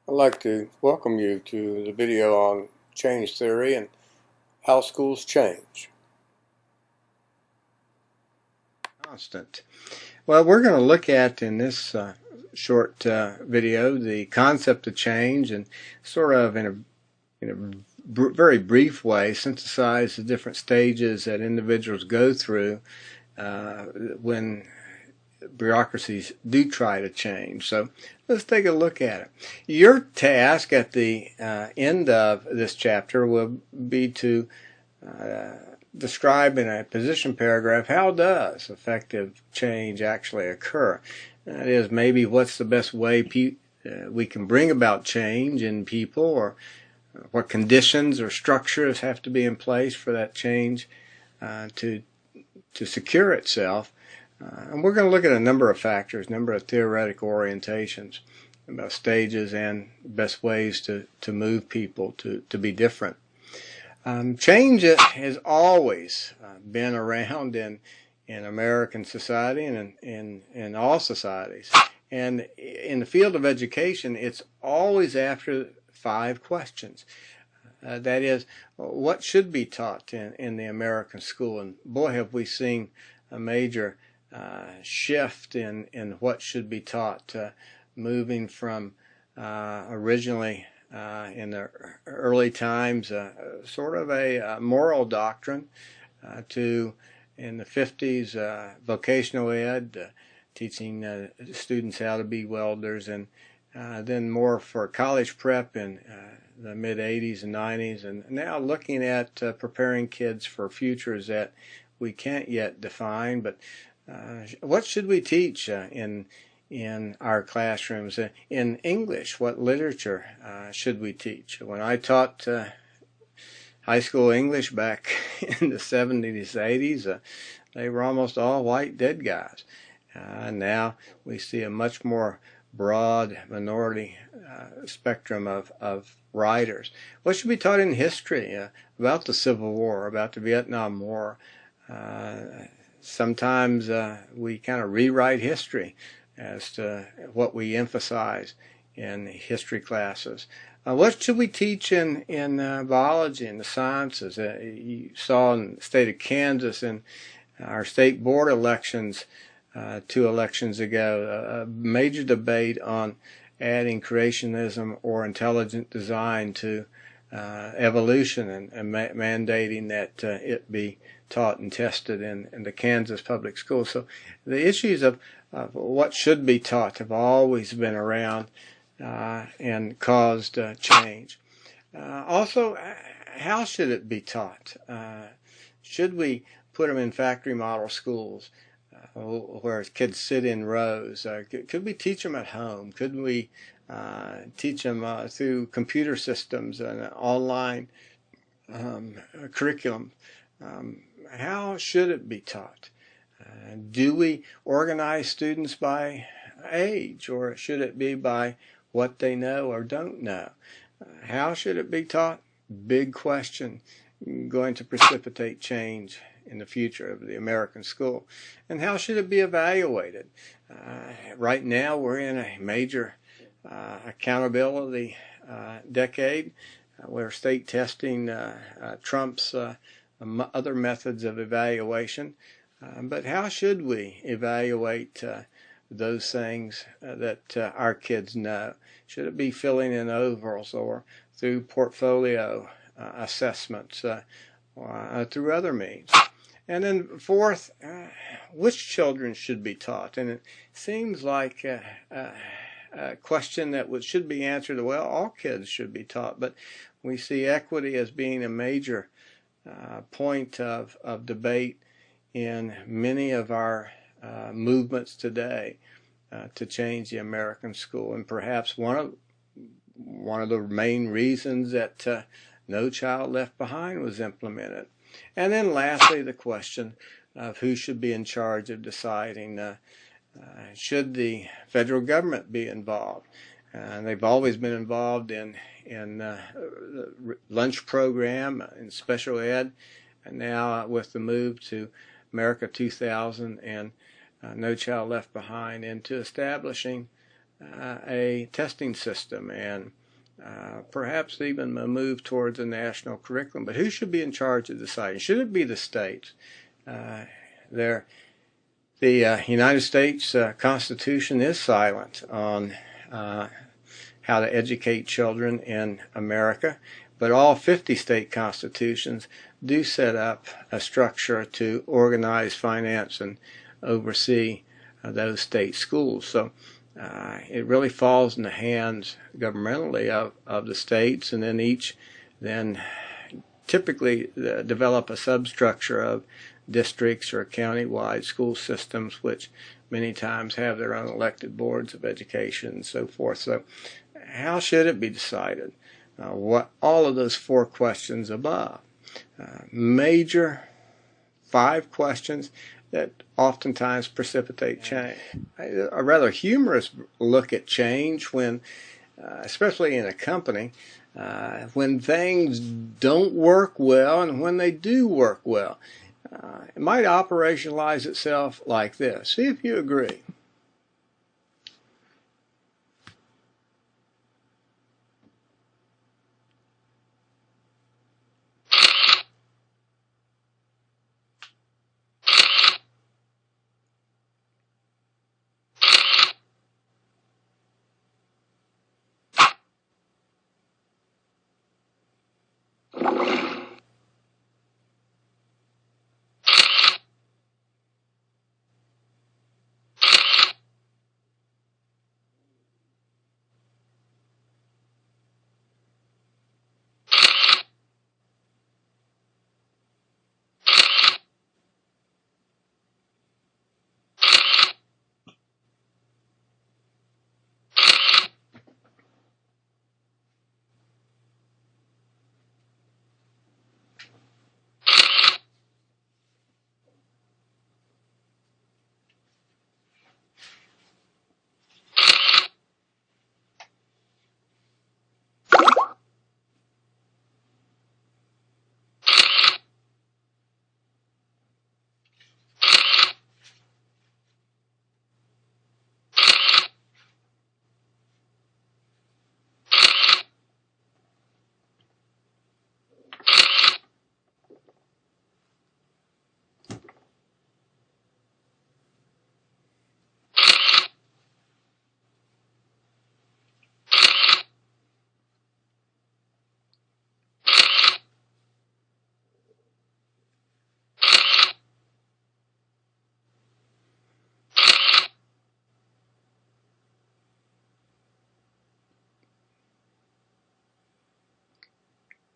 I'd like to welcome you to the video on change theory and how schools change. Constant. Well, we're going to look at in this short video the concept of change and sort of in a very brief way synthesize the different stages that individuals go through when bureaucracies do try to change. So let's take a look at it. Your task at the end of this chapter will be to describe in a position paragraph how does effective change actually occur. That is, maybe what's the best way we can bring about change in people, or what conditions or structures have to be in place for that change to secure itself. And we're going to look at a number of factors, a number of theoretical orientations about stages and best ways to move people to be different. Change has always been around in American society and in all societies. And in the field of education, it's always after 5 questions. That is, what should be taught in the American school? And boy, have we seen a major shift in what should be taught, moving from originally in the early times sort of a moral doctrine to, in the 50s, vocational ed, teaching students how to be welders, and then more for college prep in the mid-80s and 90s, and now looking at preparing kids for futures that we can't yet define. But what should we teach in our classrooms? In English, what literature should we teach? When I taught high school English back in the 70s, 80s, they were almost all white dead guys. Now we see a much more broad minority spectrum of writers. What should be taught in history about the Civil War, about the Vietnam War? Sometimes we kind of rewrite history as to what we emphasize in history classes. What should we teach in biology and the sciences? You saw in the state of Kansas in our state board elections 2 elections ago, a major debate on adding creationism or intelligent design to evolution and mandating that it be taught and tested in the Kansas public schools. So the issues of what should be taught have always been around and caused change. Also, how should it be taught? Should we put them in factory model schools where kids sit in rows? Could we teach them at home? Could we teach them through computer systems and online curriculum? How should it be taught? Do we organize students by age, or should it be by what they know or don't know? How should it be taught? Big question, going to precipitate change in the future of the American school. And how should it be evaluated? Right now we're in a major accountability decade where state testing trumps other methods of evaluation. But how should we evaluate those things that our kids know? Should it be filling in ovals, or through portfolio assessments, through other means? And then fourth, which children should be taught? And it seems like a question that should be answered, well, all kids should be taught. But we see equity as being a major point of debate in many of our movements today to change the American school. And perhaps one of the main reasons that No Child Left Behind was implemented. And then lastly, the question of who should be in charge of deciding, should the federal government be involved? They've always been involved in the lunch program, in special ed, and now with the move to America 2000 and No Child Left Behind, into establishing a testing system and perhaps even a move towards a national curriculum. But who should be in charge of deciding? Should it be the states? The United States Constitution is silent on how to educate children in America, but all 50 state constitutions do set up a structure to organize, finance, and oversee those state schools. So it really falls in the hands governmentally of the states, and then each then typically develop a substructure of districts or county-wide school systems, which many times have their own elected boards of education and so forth. So how should it be decided? What all of those 4 questions above. Major 5 questions that oftentimes precipitate change. A rather humorous look at change when, especially in a company, when things don't work well and when they do work well. It might operationalize itself like this. See if you agree.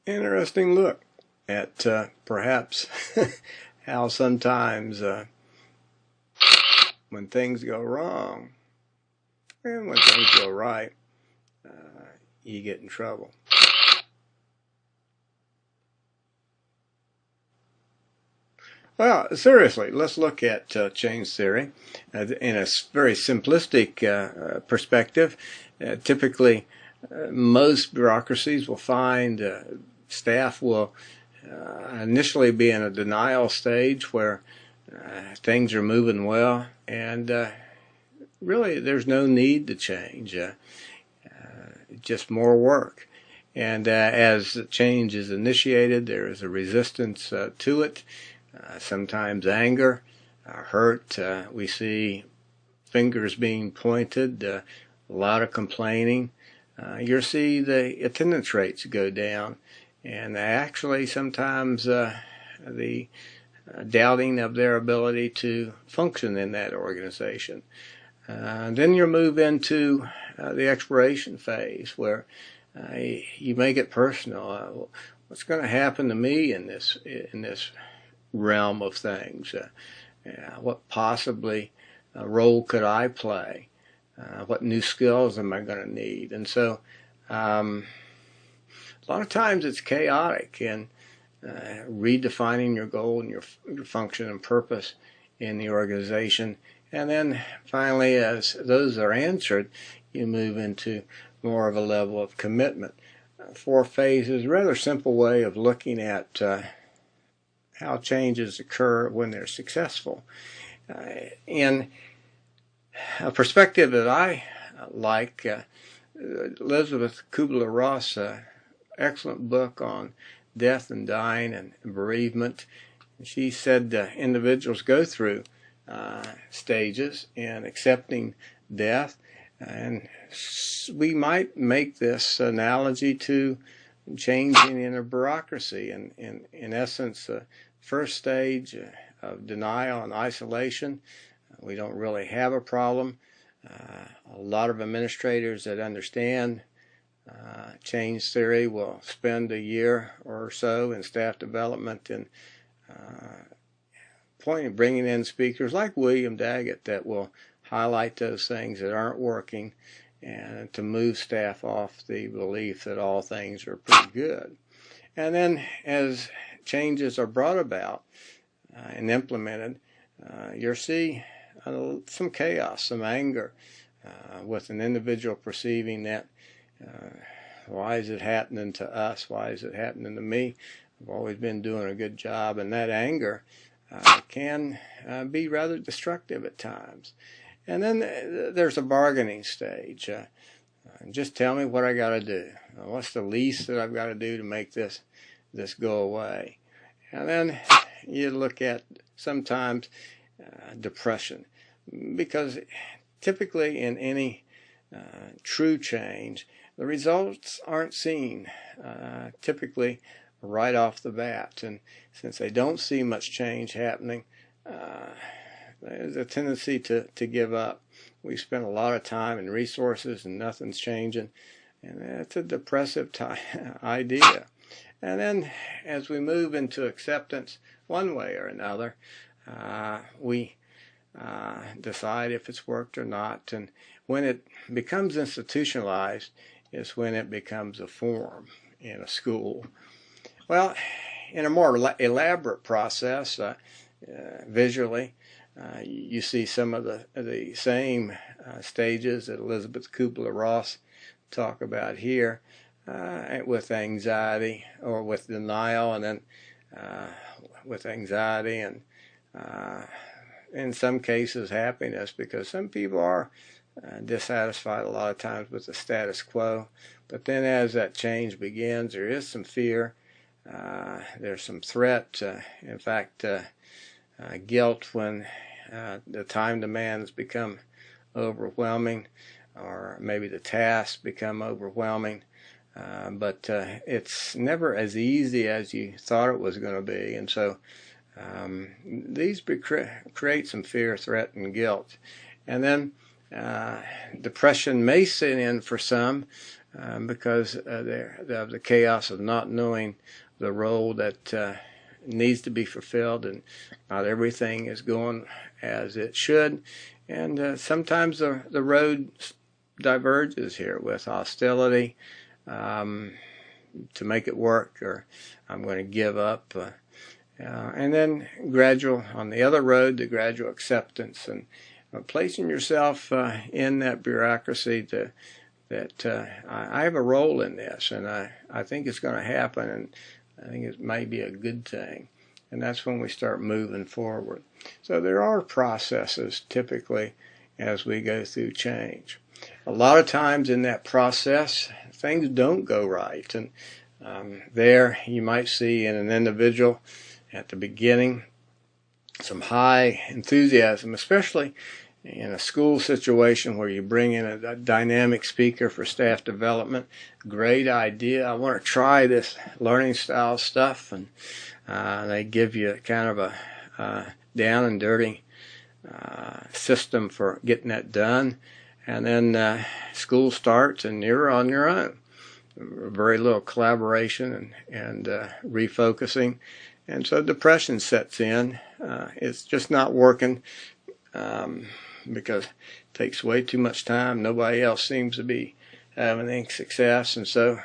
Interesting look at perhaps how sometimes when things go wrong and when things go right, you get in trouble. Well, seriously, let's look at change theory in a very simplistic perspective. Typically, most bureaucracies will find staff will initially be in a denial stage where things are moving well, and really there's no need to change, just more work. And as change is initiated, there is a resistance to it, sometimes anger, hurt. We see fingers being pointed, a lot of complaining. You'll see the attendance rates go down, and actually sometimes the doubting of their ability to function in that organization. Then you move into the exploration phase, where you make it personal. What's going to happen to me in this realm of things? What possibly role could I play? What new skills am I going to need? And so a lot of times it's chaotic in redefining your goal and your function and purpose in the organization. And then finally, as those are answered, you move into more of a level of commitment. 4 phases, a rather simple way of looking at how changes occur when they're successful. In a perspective that I like Elizabeth Kubler-Ross, excellent book on death and dying and bereavement. She said individuals go through stages in accepting death, and we might make this analogy to changing in a bureaucracy. And in essence, the first stage of denial and isolation, we don't really have a problem. A lot of administrators that understand change theory will spend a year or so in staff development and bringing in speakers like William Daggett that will highlight those things that aren't working and to move staff off the belief that all things are pretty good. And then as changes are brought about and implemented, you'll see some chaos, some anger with an individual perceiving that why is it happening to us? Why is it happening to me? I've always been doing a good job. And that anger can be rather destructive at times. And then there's a bargaining stage. Just tell me what I got to do. What's the least that I've got to do to make this go away? And then you look at sometimes depression, because typically in any true change, the results aren't seen typically right off the bat. And since they don't see much change happening, there's a tendency to give up. We spend a lot of time and resources and nothing's changing, and that's a depressive idea. And then as we move into acceptance one way or another, we decide if it's worked or not. And when it becomes institutionalized is when it becomes a form in a school. Well, in a more elaborate process, visually, you see some of the same stages that Elizabeth Kubler-Ross talk about here, with anxiety or with denial, and then with anxiety and in some cases happiness, because some people are dissatisfied a lot of times with the status quo. But then as that change begins, there is some fear, there's some threat, in fact guilt when the time demands become overwhelming, or maybe the tasks become overwhelming. But it's never as easy as you thought it was going to be. And so these create some fear, threat, and guilt. And then depression may set in for some because of the chaos of not knowing the role that needs to be fulfilled, and not everything is going as it should. And sometimes the road diverges here with hostility to make it work, or I'm going to give up. And then on the other road, the gradual acceptance and placing yourself in that bureaucracy that I have a role in this, and I think it's going to happen, and I think it may be a good thing. And that's when we start moving forward. So there are processes typically as we go through change. A lot of times in that process, things don't go right. And there you might see in an individual at the beginning some high enthusiasm, especially in a school situation where you bring in a dynamic speaker for staff development. Great idea. I want to try this learning style stuff. And they give you kind of a down and dirty system for getting that done. And then school starts and you're on your own. Very little collaboration and refocusing. And so depression sets in. It's just not working because it takes way too much time. Nobody else seems to be having any success. And so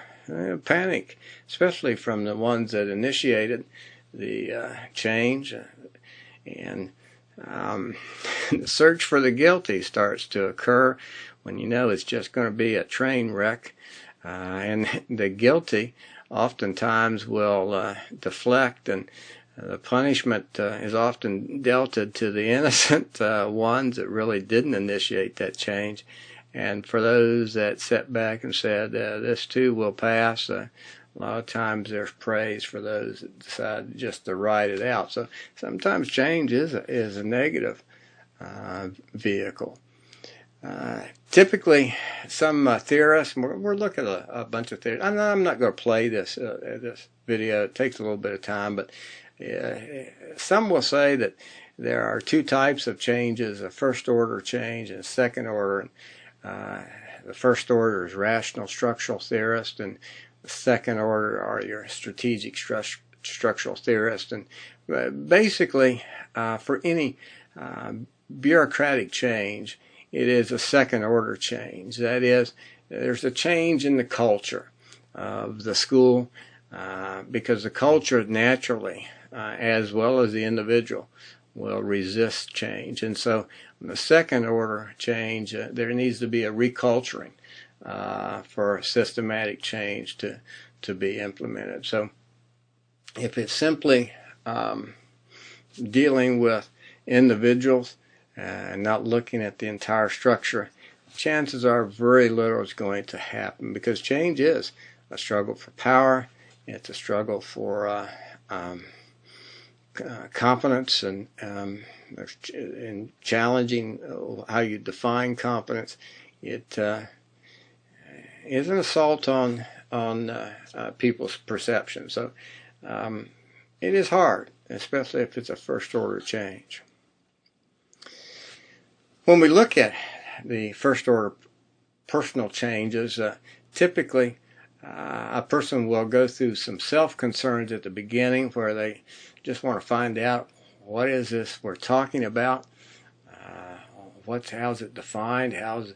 panic, especially from the ones that initiated the change. And the search for the guilty starts to occur when you know it's just going to be a train wreck. And the guilty oftentimes will deflect, and the punishment is often dealt to the innocent ones that really didn't initiate that change. And for those that sat back and said, this too will pass, a lot of times there's praise for those that decide just to ride it out. So sometimes change is a negative vehicle. Typically, some theorists, we're looking at a bunch of theories. I'm not going to play this video. It takes a little bit of time, but some will say that there are two types of changes: a first order change and a second order. The first order is rational structural theorists, and the second order are your strategic structural theorists. And basically, for any bureaucratic change, it is a second order change. That is, there's a change in the culture of the school because the culture naturally, as well as the individual, will resist change. And so the second order change, there needs to be a reculturing for systematic change to be implemented. So if it's simply dealing with individuals and not looking at the entire structure, chances are very little is going to happen, because change is a struggle for power. It's a struggle for competence and challenging how you define competence. It is an assault on people's perception. So it is hard, especially if it's a first order change. When we look at the first order personal changes, typically a person will go through some self-concerns at the beginning where they just want to find out, what is this we're talking about? How's it defined? How's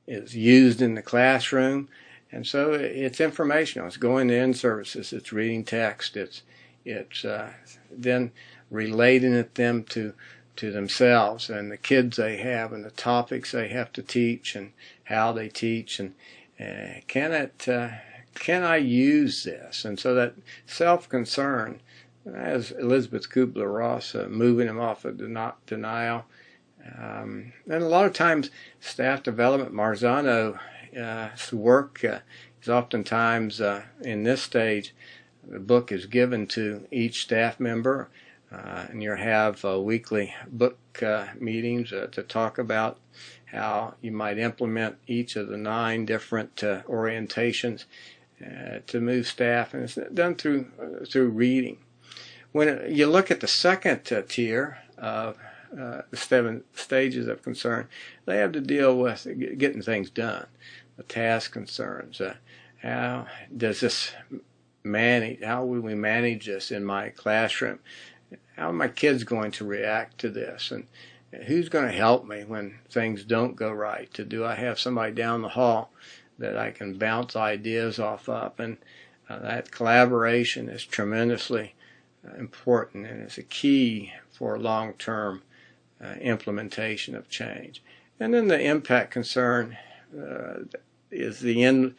it's used in the classroom? And so it's informational. It's going to in-services. It's reading text. It's then relating it them to themselves and the kids they have and the topics they have to teach and how they teach, and can I use this? And so that self-concern, as Elizabeth Kubler-Ross, moving them off of denial. And a lot of times staff development, Marzano's work is oftentimes in this stage, the book is given to each staff member, and you have weekly book meetings to talk about how you might implement each of the 9 different orientations to move staff, and it's done through reading. When you look at the second tier of the 7 stages of concern, they have to deal with getting things done, the task concerns. How does this manage? How will we manage this in my classroom? How are my kids going to react to this? And who's going to help me when things don't go right? Do I have somebody down the hall that I can bounce ideas off of? And that collaboration is tremendously important, and it's a key for long-term implementation of change. And then the impact concern is the end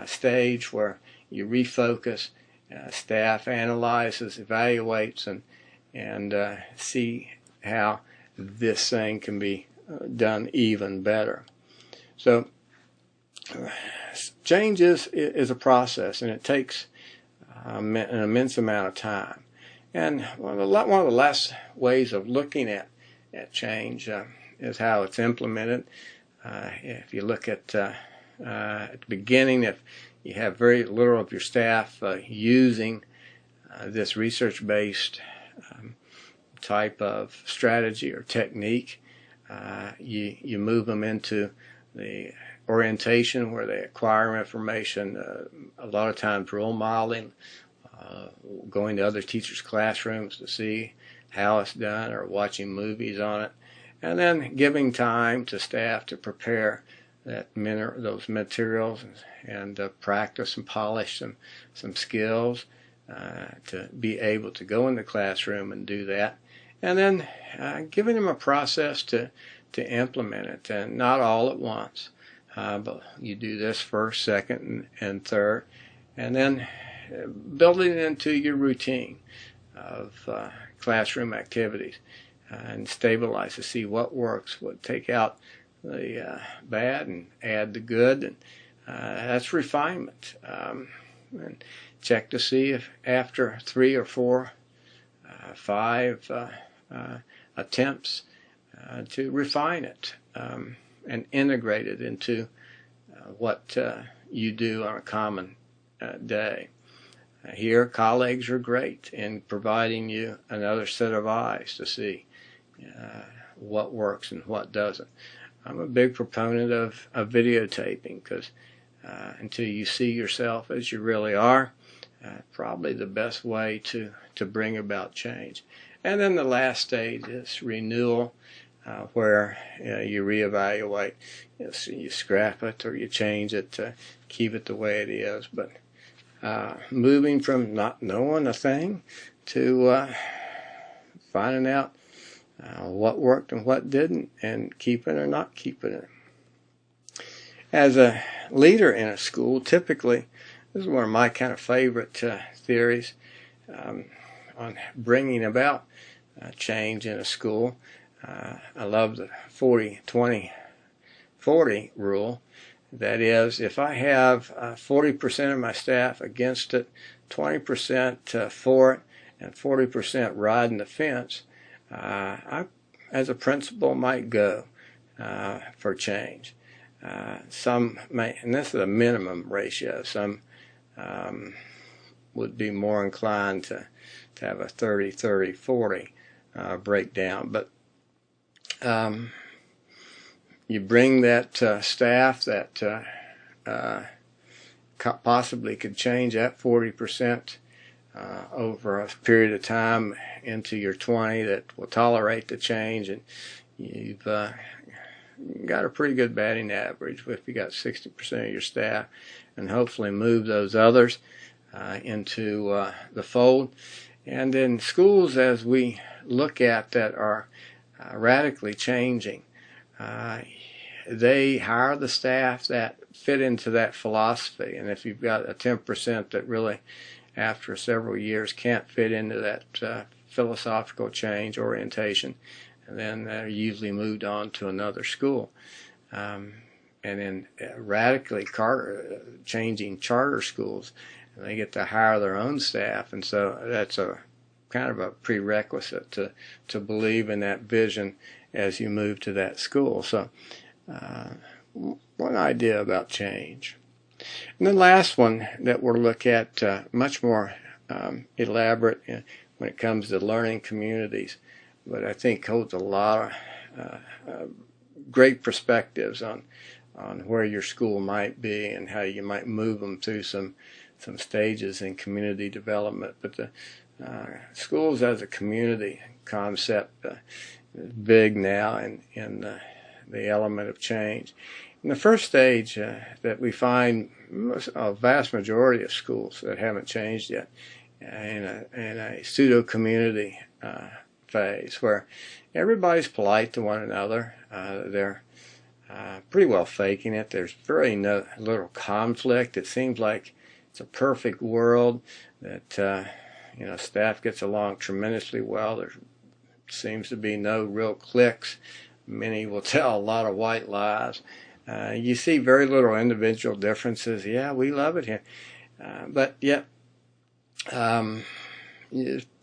stage where you refocus, staff analyzes, evaluates, and see how this thing can be done even better. So change is a process, and it takes an immense amount of time. And one of the last ways of looking at change is how it's implemented. If you look at the beginning, if you have very little of your staff using this research-based type of strategy or technique, you move them into the orientation where they acquire information, a lot of times role modeling, going to other teachers' classrooms to see how it's done or watching movies on it, and then giving time to staff to prepare those materials and practice and polish some skills to be able to go in the classroom and do that, and then giving them a process to implement it, and not all at once, but you do this first, second, and third, and then building it into your routine of classroom activities and stabilize to see what works, take out the bad and add the good, and that's refinement. And check to see if after 3 or 4, 5 attempts to refine it and integrate it into what you do on a common day. Here, colleagues are great in providing you another set of eyes to see what works and what doesn't. I'm a big proponent of videotaping, because until you see yourself as you really are, probably the best way to bring about change. And then the last stage is renewal, where you reevaluate. You scrap it or you change it to keep it the way it is. But moving from not knowing a thing to finding out what worked and what didn't, and keeping or not keeping it. As a leader in a school, typically, this is one of my kind of favorite theories on bringing about change in a school. I love the 40-20-40 rule. That is, if I have 40% of my staff against it, 20% for it, and 40% riding the fence, I, as a principal, might go for change. Some may, and this is a minimum ratio, some would be more inclined to have a 30-30-40 breakdown. But you bring that staff that possibly could change that 40% over a period of time into your 20 that will tolerate the change, and you've got a pretty good batting average if you got 60% of your staff, and hopefully move those others into the fold. And in schools, as we look at that are radically changing, they hire the staff that fit into that philosophy. And if you've got a 10% that really, after several years, can't fit into that philosophical change orientation, and then they're usually moved on to another school. And in radically changing charter schools, they get to hire their own staff, and so that's a kind of a prerequisite to believe in that vision as you move to that school. So one idea about change. And the last one that we'll look at, much more elaborate when it comes to learning communities, but I think holds a lot of great perspectives on where your school might be and how you might move them through some stages in community development. But the schools as a community concept is big now in the element of change. In the first stage that we find a vast majority of schools that haven't changed yet, in a pseudo-community phase where everybody's polite to one another. They're pretty well faking it. There's very little conflict. It seems like it's a perfect world that staff gets along tremendously well. There seems to be no real cliques. Many will tell a lot of white lies. You see very little individual differences. Yeah, we love it here. But yet,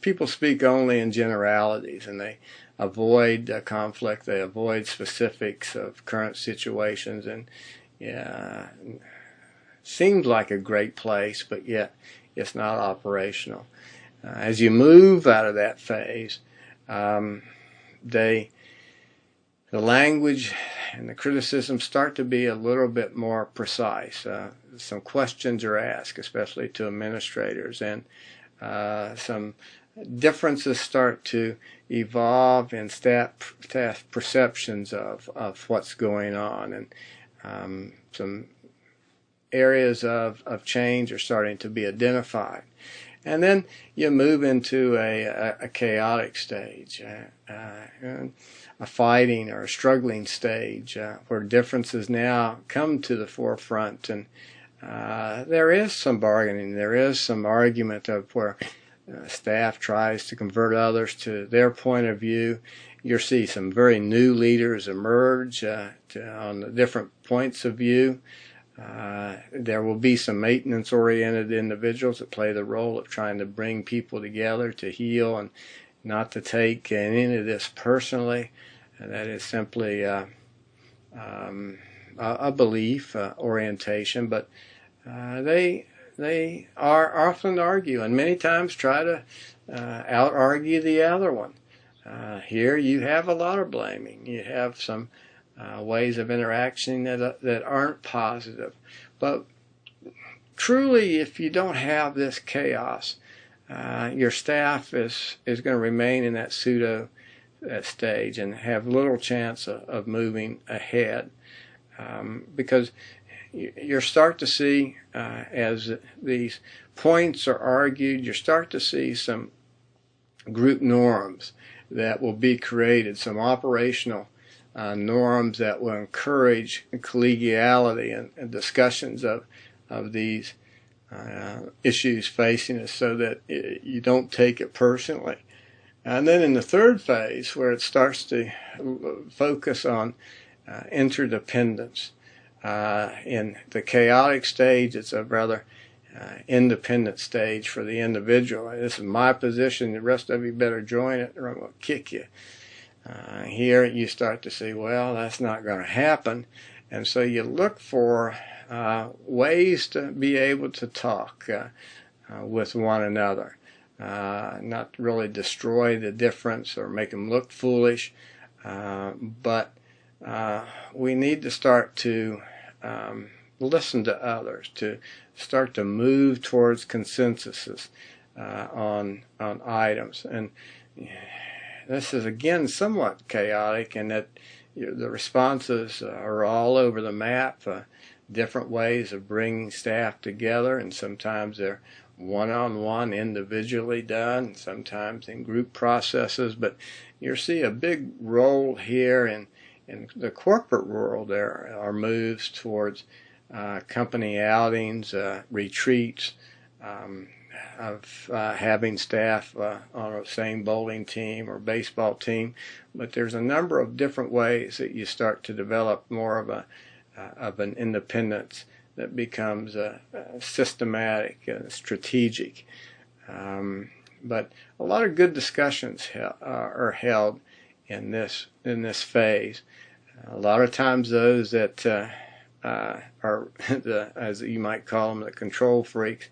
people speak only in generalities, and they avoid conflict. They avoid specifics of current situations, and seems like a great place, but yet it's not operational. As you move out of that phase, the language and the criticism start to be a little bit more precise. Some questions are asked, especially to administrators, and some differences start to evolve in staff perceptions of what's going on, and some areas of change are starting to be identified. And then you move into a chaotic stage, a fighting or a struggling stage, where differences now come to the forefront, and there is some bargaining, there is some argument of where staff tries to convert others to their point of view. You'll see some very new leaders emerge on the different points of view. There will be some maintenance-oriented individuals that play the role of trying to bring people together to heal and not to take any of this personally. And that is simply a belief orientation, but they are often argue and many times try to out-argue the other one. Here you have a lot of blaming. You have some ways of interaction that aren't positive. But truly, if you don't have this chaos, your staff is going to remain in that pseudo stage and have little chance of moving ahead. Because you start to see, as these points are argued, you start to see some group norms that will be created, some operational norms that will encourage collegiality and discussions of these issues facing us, so that you don't take it personally. And then in the third phase, where it starts to focus on interdependence, in the chaotic stage, it's a rather independent stage for the individual. This is my position, the rest of you better join it or I'm going to kick you. Here you start to see, well, that's not going to happen. And so you look for ways to be able to talk with one another, not really destroy the difference or make them look foolish, but we need to start to listen to others, to start to move towards consensuses on items. And this is again somewhat chaotic in that the responses are all over the map, different ways of bringing staff together, and sometimes they're one-on-one individually done, sometimes in group processes. But you see a big role here in the corporate world. There are moves towards company outings, retreats, of having staff on the same bowling team or baseball team. But there's a number of different ways that you start to develop more of an independence that becomes systematic and strategic. But a lot of good discussions are held in this phase. A lot of times those that are as you might call them, the control freaks,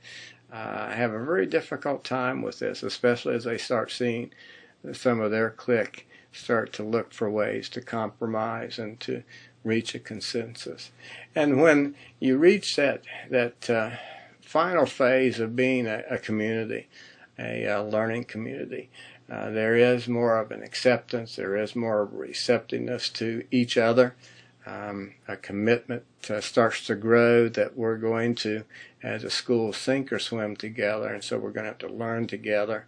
have a very difficult time with this, especially as they start seeing some of their clique start to look for ways to compromise and to reach a consensus. And when you reach that final phase of being a community, a learning community, there is more of an acceptance, there is more of a receptiveness to each other. A commitment starts to grow that we're going to, as a school, sink or swim together, and so we're going to have to learn together.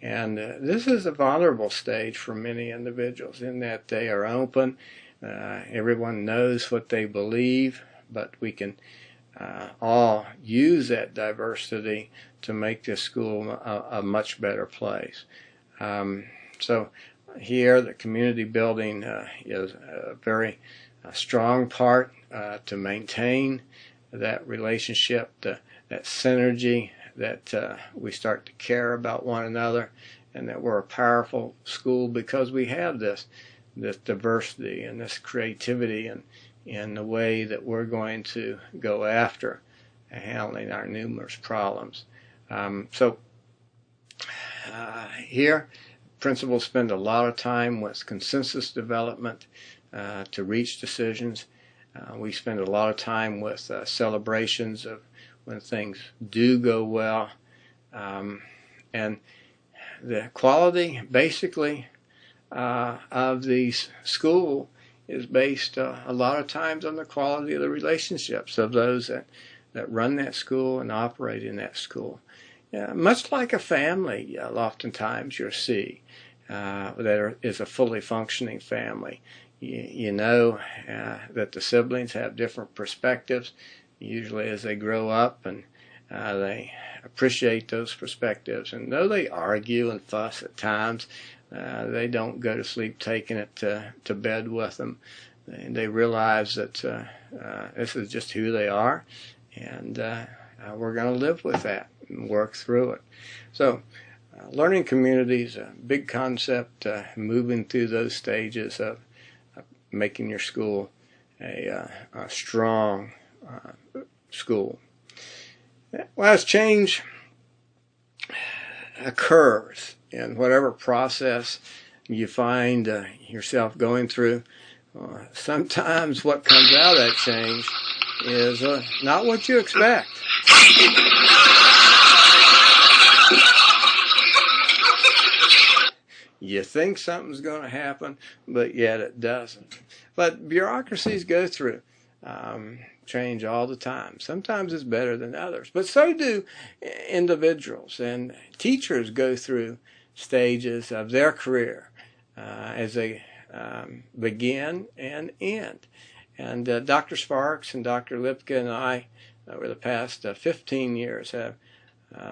And this is a vulnerable stage for many individuals in that they are open. Everyone knows what they believe, but we can all use that diversity to make this school a much better place. So here the community building is a very strong part to maintain that relationship, that synergy, that we start to care about one another, and that we're a powerful school because we have this diversity and this creativity in the way that we're going to go after handling our numerous problems. So here, principals spend a lot of time with consensus development to reach decisions. We spend a lot of time with celebrations of when things do go well. And the quality, basically, of the school is based a lot of times on the quality of the relationships of those that run that school and operate in that school. Much like a family, oftentimes you'll see that is a fully functioning family. You know that the siblings have different perspectives, usually as they grow up, and They appreciate those perspectives, and though they argue and fuss at times, they don't go to sleep taking it to bed with them. And they realize that this is just who they are, and we're going to live with that and work through it. So learning community is a big concept, moving through those stages of making your school a strong school. Well, as change occurs in whatever process you find yourself going through, sometimes what comes out of that change is not what you expect. You think something's going to happen, but yet it doesn't. But bureaucracies go through change all the time. Sometimes it's better than others, but so do individuals. And teachers go through stages of their career as they begin and end. And Dr. Sparks and Dr. Lipka and I, over the past 15 years, have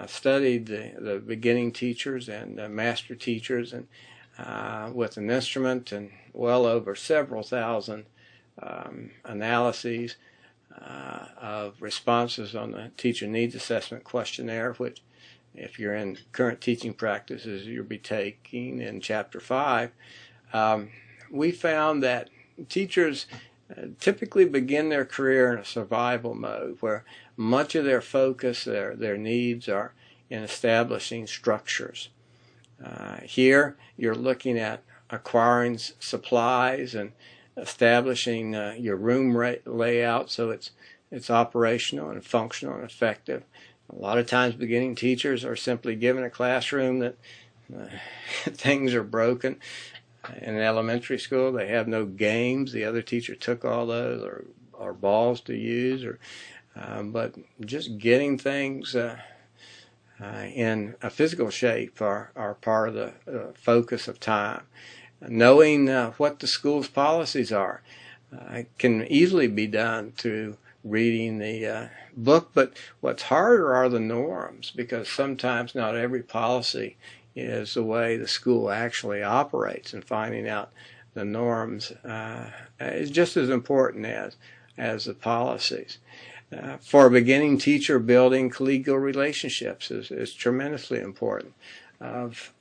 studied the beginning teachers and master teachers, and with an instrument and well over several thousand analyses of responses on the teacher needs assessment questionnaire, which, if you're in current teaching practices, you'll be taking in Chapter 5. We found that teachers typically begin their career in a survival mode, where much of their focus, their needs, are in establishing structures. Here, you're looking at acquiring supplies and establishing your room layout so it's operational and functional and effective. A lot of times beginning teachers are simply given a classroom that things are broken. In elementary school, they have no games. The other teacher took all those, or balls to use, but just getting things in a physical shape are part of the focus of time. Knowing what the school's policies are can easily be done through reading the book, but what's harder are the norms, because sometimes not every policy is the way the school actually operates, and finding out the norms is just as important as the policies. For a beginning teacher, building collegial relationships is tremendously important. Of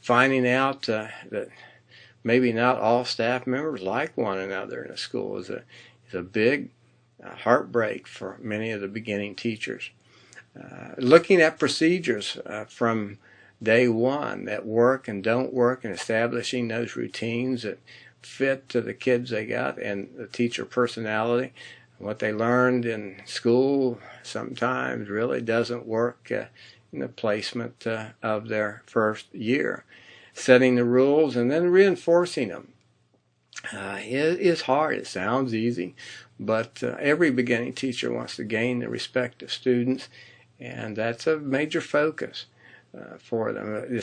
finding out that maybe not all staff members like one another in a school is a big heartbreak for many of the beginning teachers. Looking at procedures from day one that work and don't work, and establishing those routines that fit to the kids they got and the teacher personality. What they learned in school sometimes really doesn't work in the placement of their first year. Setting the rules and then reinforcing them is hard. It sounds easy, but every beginning teacher wants to gain the respect of students, and that's a major focus for them.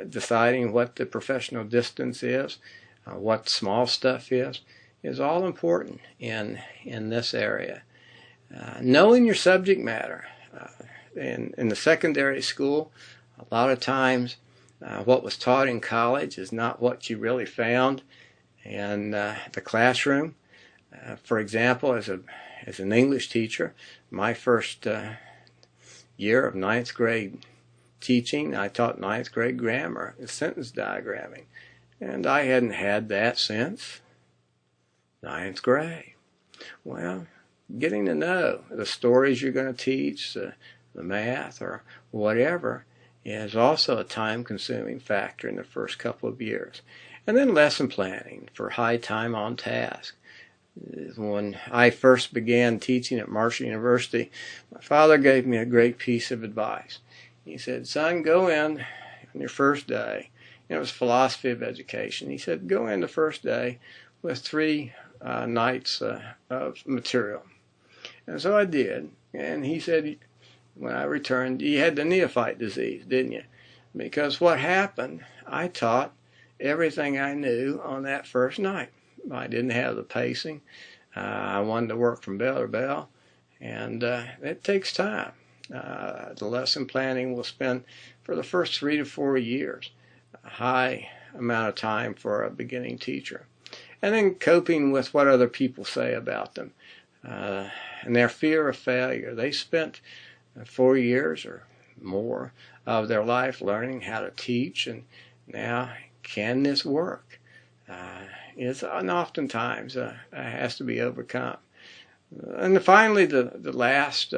Deciding what the professional distance is, what small stuff is all important in this area. Knowing your subject matter. In the secondary school, a lot of times what was taught in college is not what you really found in the classroom. For example, as an English teacher, my first year of ninth grade teaching, I taught ninth grade grammar and sentence diagramming, and I hadn't had that since ninth grade. Well, getting to know the stories you're going to teach, the math or whatever, is also a time-consuming factor in the first couple of years. And then lesson planning for high time on task. When I first began teaching at Marshall University, my father gave me a great piece of advice. He said, "Son, go in on your first day." And it was philosophy of education. He said, "Go in the first day with 3 nights of material." And so I did. And he said, when I returned, "You had the neophyte disease, didn't you?" Because what happened, I taught everything I knew on that first night. I didn't have the pacing. I wanted to work from bell to bell. And it takes time. The lesson planning will spend, for the first 3 to 4 years, a high amount of time for a beginning teacher. And then coping with what other people say about them and their fear of failure. They spent 4 years or more of their life learning how to teach, and now, can this work? It's oftentimes has to be overcome. And finally, the last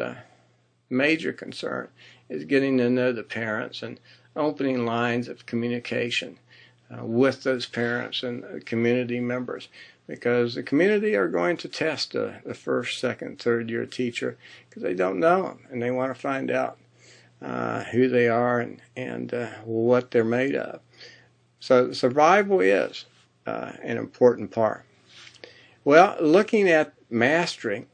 major concern is getting to know the parents and opening lines of communication with those parents and community members, because the community are going to test the first, second, third year teacher because they don't know them and they want to find out who they are and what they're made of. So survival is an important part. Well, looking at mastery,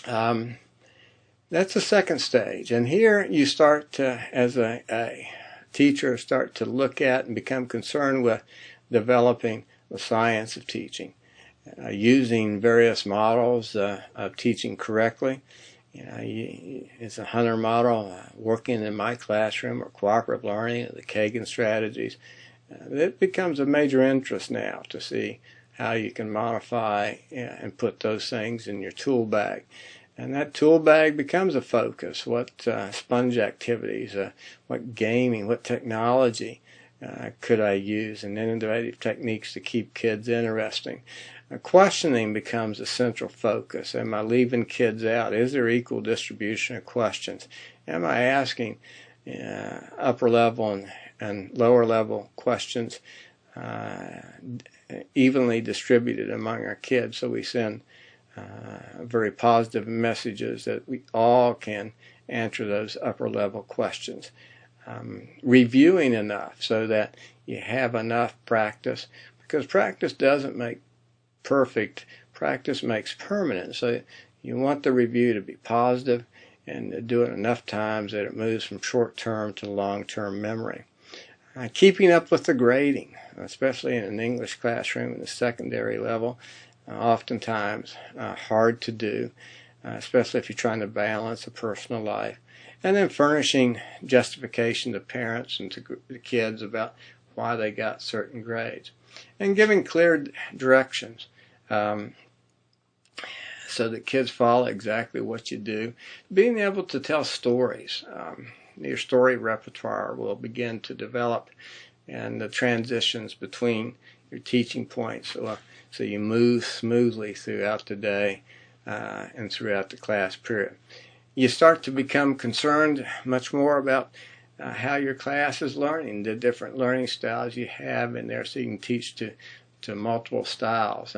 that's the second stage. And here you start to, as a teacher, start to look at and become concerned with developing the science of teaching, using various models of teaching correctly. It's a Hunter model, working in my classroom, or cooperative learning, or the Kagan strategies. It becomes a major interest now to see how you can modify and put those things in your tool bag. And that tool bag becomes a focus. What sponge activities, what gaming, what technology could I use, and innovative techniques to keep kids interesting. Questioning becomes a central focus. Am I leaving kids out? Is there equal distribution of questions? Am I asking upper level and lower level questions evenly distributed among our kids, so we send very positive messages that we all can answer those upper level questions. Reviewing enough so that you have enough practice, because practice doesn't make perfect, practice makes permanent. So you want the review to be positive and do it enough times that it moves from short-term to long-term memory. Keeping up with the grading, especially in an English classroom in the secondary level, oftentimes hard to do, especially if you're trying to balance a personal life. And then furnishing justification to parents and to the kids about why they got certain grades. And giving clear directions so that kids follow exactly what you do. Being able to tell stories. Your story repertoire will begin to develop, and the transitions between your teaching points, so you move smoothly throughout the day and throughout the class period. You start to become concerned much more about how your class is learning, the different learning styles you have in there, so you can teach to multiple styles.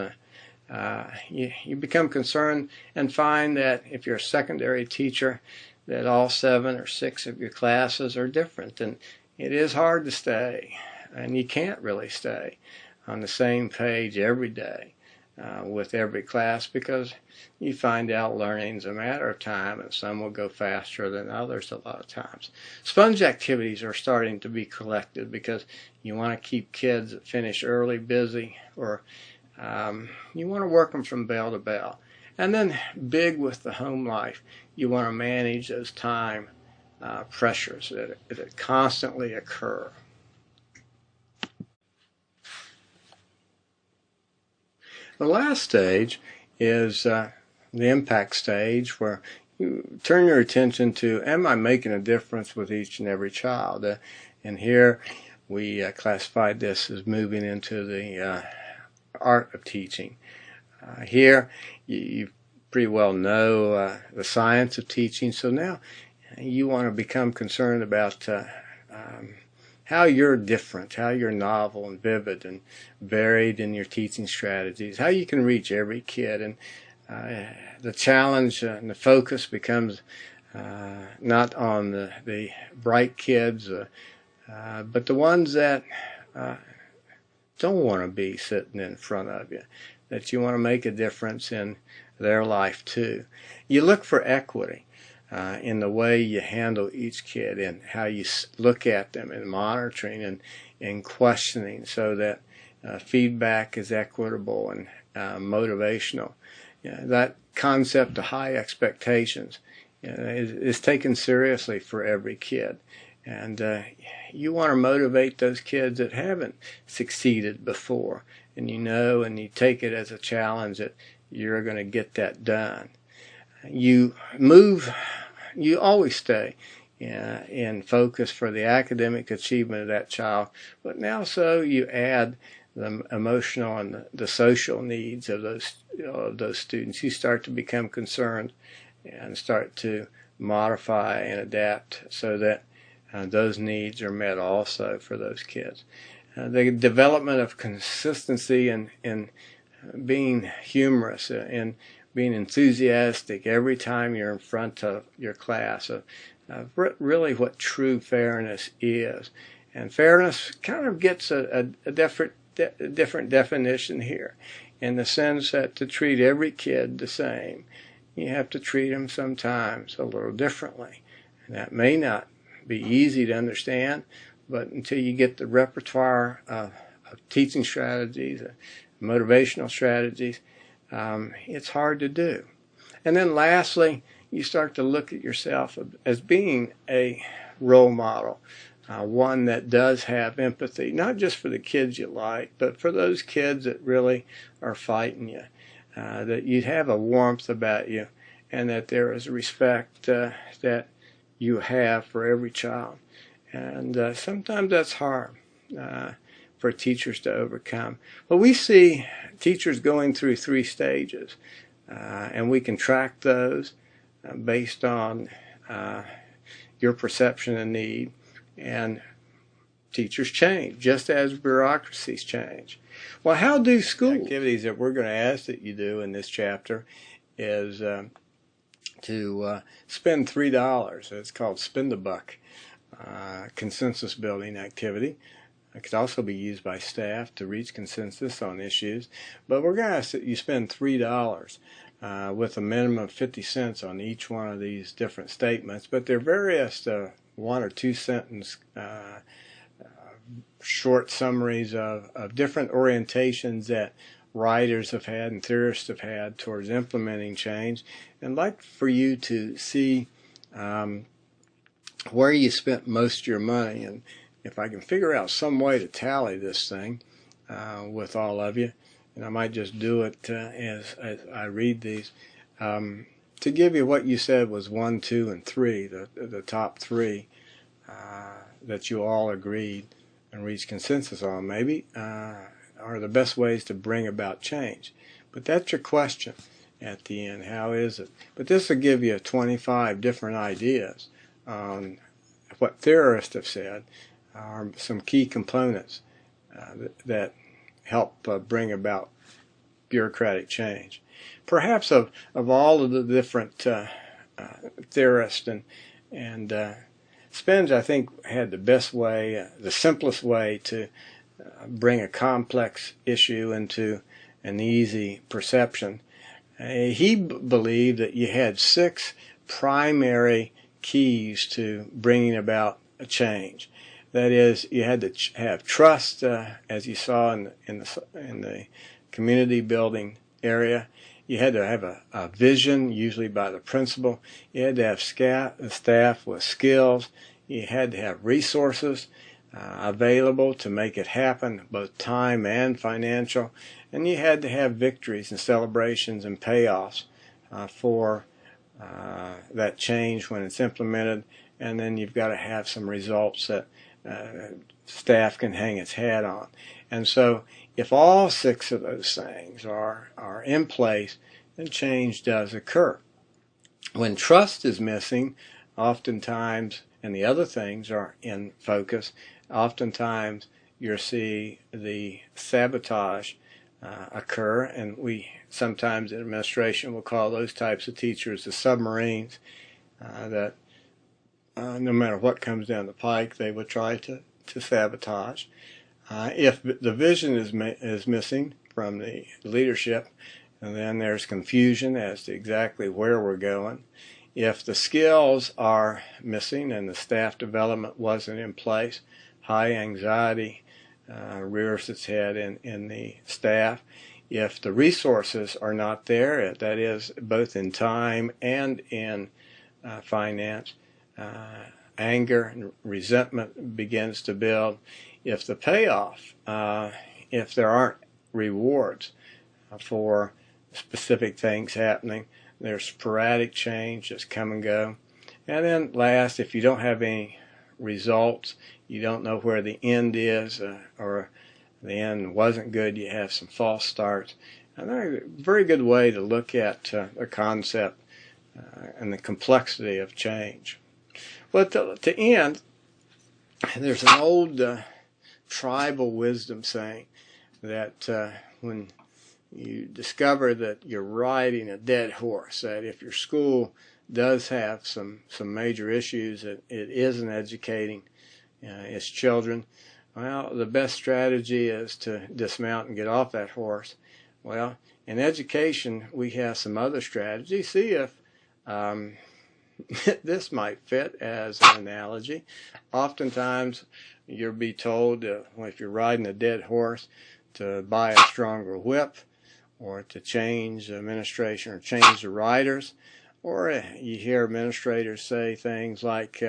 You become concerned and find that if you're a secondary teacher, that all 7 or 6 of your classes are different, and it is hard to stay, and you can't really stay on the same page every day with every class, because you find out learning's a matter of time, and some will go faster than others a lot of times. Sponge activities are starting to be collected because you want to keep kids that finish early busy, or you want to work them from bell to bell. And then big with the home life, you want to manage those time pressures that constantly occur. The last stage is the impact stage, where you turn your attention to, am I making a difference with each and every child? And here we classified this as moving into the art of teaching. Here you pretty well know the science of teaching, so now you want to become concerned about how you're different, how you're novel and vivid and varied in your teaching strategies, how you can reach every kid. And the challenge and the focus becomes not on the bright kids, but the ones that don't want to be sitting in front of you, that you want to make a difference in their life too. You look for equity in the way you handle each kid and how you look at them, and monitoring and questioning, so that feedback is equitable and motivational. that concept of high expectations is taken seriously for every kid. And you want to motivate those kids that haven't succeeded before, and you take it as a challenge that you're going to get that done. You always stay in focus for the academic achievement of that child, but now so you add the emotional and the social needs of those students. You start to become concerned and start to modify and adapt so that those needs are met also for those kids. The development of consistency in being humorous and being enthusiastic every time you're in front of your class, really what true fairness is. And fairness kind of gets a different definition here, in the sense that to treat every kid the same, you have to treat them sometimes a little differently. And that may not be easy to understand, but until you get the repertoire of teaching strategies, motivational strategies, it's hard to do. And then lastly, you start to look at yourself as being a role model, one that does have empathy, not just for the kids you like, but for those kids that really are fighting you, that you have a warmth about you, and that there is respect that you have for every child. And sometimes that's hard for teachers to overcome. But we see teachers going through 3 stages, and we can track those based on your perception and need. And teachers change, just as bureaucracies change. Well, how do school activities that we're going to ask that you do in this chapter is to spend $3. It's called Spend a Buck, consensus building activity. It could also be used by staff to reach consensus on issues. But we're going to ask that you spend $3 with a minimum of 50 cents on each one of these different statements. But they're various 1 or 2 sentence short summaries of different orientations that writers have had and theorists have had towards implementing change. And I'd like for you to see where you spent most of your money. And if I can figure out some way to tally this thing with all of you, and I might just do it as I read these, to give you what you said was 1, 2, and 3, the top 3 that you all agreed and reached consensus on, maybe are the best ways to bring about change. But that's your question at the end. How is it? But this will give you 25 different ideas on what theorists have said are some key components that help bring about bureaucratic change. Perhaps of all of the different theorists and Spence, I think, had the best way, the simplest way to bring a complex issue into an easy perception. He believed that you had 6 primary keys to bringing about a change. That is, you had to have trust, as you saw in the community building area. You had to have a vision, usually by the principal. You had to have staff with skills. You had to have resources available to make it happen, both time and financial. And you had to have victories and celebrations and payoffs for that change when it's implemented. And then you've got to have some results that staff can hang its hat on. And so if all 6 of those things are in place, then change does occur. When trust is missing, oftentimes, and the other things are in focus, oftentimes you'll see the sabotage occur, and we sometimes in administration will call those types of teachers the submarines that no matter what comes down the pike, they would try to sabotage. If the vision is missing from the leadership, and then there's confusion as to exactly where we're going. If the skills are missing and the staff development wasn't in place, high anxiety rears its head in the staff. if the resources are not there, that is both in time and in finance, anger and resentment begins to build. If the payoff, if there aren't rewards for specific things happening, there's sporadic change, just come and go. And then last, if you don't have any results, you don't know where the end is, or the end wasn't good, you have some false starts. And they're a very good way to look at the concept and the complexity of change. But to end, there's an old tribal wisdom saying that when you discover that you're riding a dead horse, that if your school does have some major issues, that it isn't educating its children, well, the best strategy is to dismount and get off that horse. Well, in education, we have some other strategies. See if this might fit as an analogy. Oftentimes, you'll be told if you're riding a dead horse to buy a stronger whip, or to change administration or change the riders. Or you hear administrators say things like,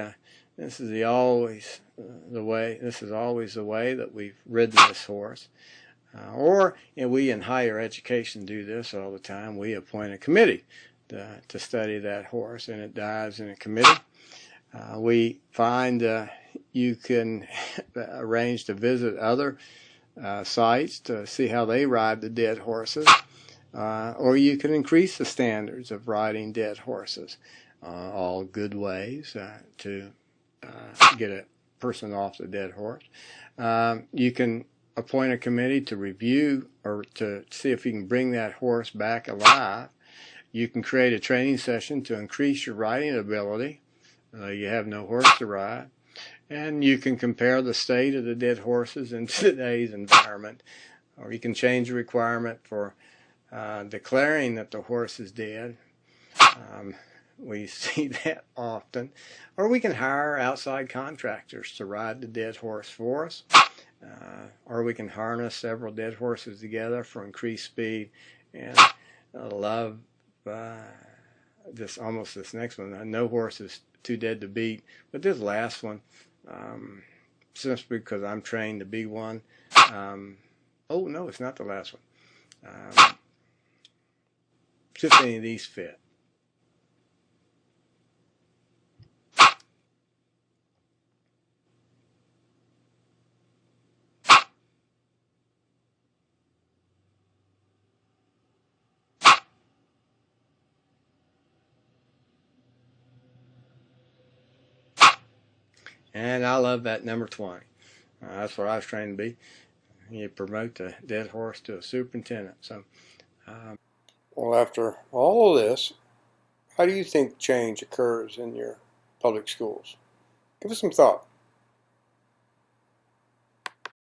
this is always the way that we've ridden this horse. Or we in higher education do this all the time. We appoint a committee to study that horse, and it dies in a committee. We find you can arrange to visit other sites to see how they ride the dead horses, or you can increase the standards of riding dead horses. All good ways to get a person off the dead horse. You can appoint a committee to review or to see if you can bring that horse back alive. You can create a training session to increase your riding ability. You have no horse to ride. And you can compare the state of the dead horses in today's environment. Or you can change the requirement for declaring that the horse is dead. We see that often. Or we can hire outside contractors to ride the dead horse for us. Or we can harness several dead horses together for increased speed. And I love this next one. No horse is too dead to beat. But this last one, simply because I'm trained to be one. Oh, no, it's not the last one. See if any of these fit. And I love that number 20. That's what I was trained to be. You promote the dead horse to a superintendent. So, Well, after all of this, how do you think change occurs in your public schools? Give us some thought.